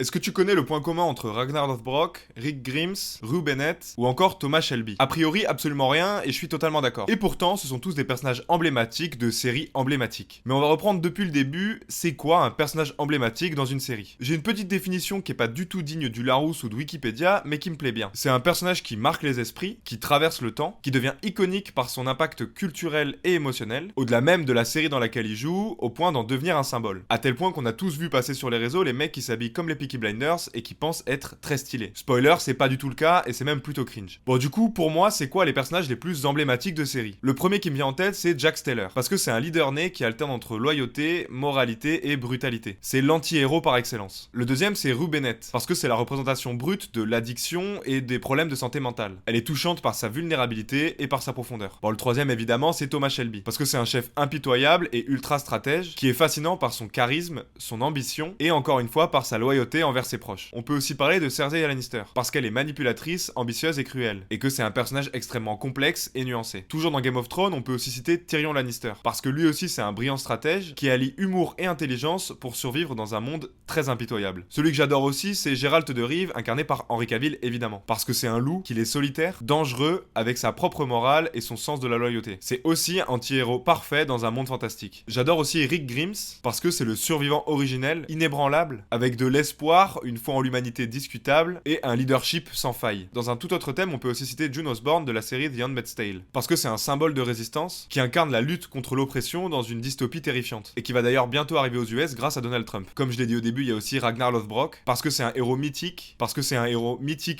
Est-ce que tu connais le point commun entre Ragnar Lothbrok, Rick Grimes, Rue Bennett ou encore Thomas Shelby? A priori, absolument rien, et je suis totalement d'accord. Et pourtant, ce sont tous des personnages emblématiques de séries emblématiques. Mais on va reprendre depuis le début, c'est quoi un personnage emblématique dans une série? J'ai une petite définition qui est pas du tout digne du Larousse ou de Wikipédia, mais qui me plaît bien. C'est un personnage qui marque les esprits, qui traverse le temps, qui devient iconique par son impact culturel et émotionnel, au-delà même de la série dans laquelle il joue, au point d'en devenir un symbole. À tel point qu'on a tous vu passer sur les réseaux les mecs qui s'habillent comme les Peaky Blinders et qui pensent être très stylés. Spoiler, c'est pas du tout le cas et c'est même plutôt cringe. Bon, du coup, pour moi, c'est quoi les personnages les plus emblématiques de série? Le premier qui me vient en tête, c'est Jack Steller, parce que c'est un leader né qui alterne entre loyauté, moralité et brutalité. C'est l'anti-héros par excellence. Le deuxième, c'est Rue Bennett, parce que c'est la représentation brute de l'addiction et des problèmes de santé mentale. Elle est touchante par sa vulnérabilité et par sa profondeur. Bon, le troisième, évidemment, c'est Thomas Shelby, parce que c'est un chef impitoyable et ultra stratège qui est fascinant par son charisme, son ambition et encore une fois par sa loyauté envers ses proches. On peut aussi parler de Cersei Lannister, parce qu'elle est manipulatrice, ambitieuse et cruelle, et que c'est un personnage extrêmement complexe et nuancé. Toujours dans Game of Thrones, on peut aussi citer Tyrion Lannister, parce que lui aussi c'est un brillant stratège qui allie humour et intelligence pour survivre dans un monde très impitoyable. Celui que j'adore aussi, c'est Geralt de Rive, incarné par Henry Cavill évidemment, parce que c'est un loup, qu'il est solitaire, dangereux, avec sa propre morale et son sens de la loyauté. C'est aussi un anti-héros parfait dans un monde fantastique. J'adore aussi Rick Grimes, parce que c'est le survivant originel, inébranlable, avec de l'espoir, une foi en l'humanité discutable et un leadership sans faille. Dans un tout autre thème, on peut aussi citer June Osborne de la série The Handmaid's Tale, parce que c'est un symbole de résistance qui incarne la lutte contre l'oppression dans une dystopie terrifiante, et qui va d'ailleurs bientôt arriver aux US grâce à Donald Trump. Comme je l'ai dit au début, il y a aussi Ragnar Lothbrok, parce que c'est un héros mythique,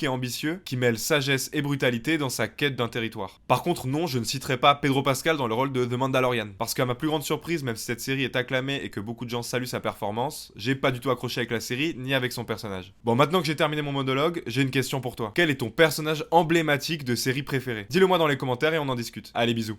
et ambitieux, qui mêle sagesse et brutalité dans sa quête d'un territoire. Par contre, non, je ne citerai pas Pedro Pascal dans le rôle de The Mandalorian, parce qu'à ma plus grande surprise, même si cette série est acclamée et que beaucoup de gens saluent sa performance, j'ai pas du tout accroché avec la série, ni avec son personnage. Bon, maintenant que j'ai terminé mon monologue, j'ai une question pour toi. Quel est ton personnage emblématique de série préférée? Dis-le moi dans les commentaires et on en discute. Allez, bisous.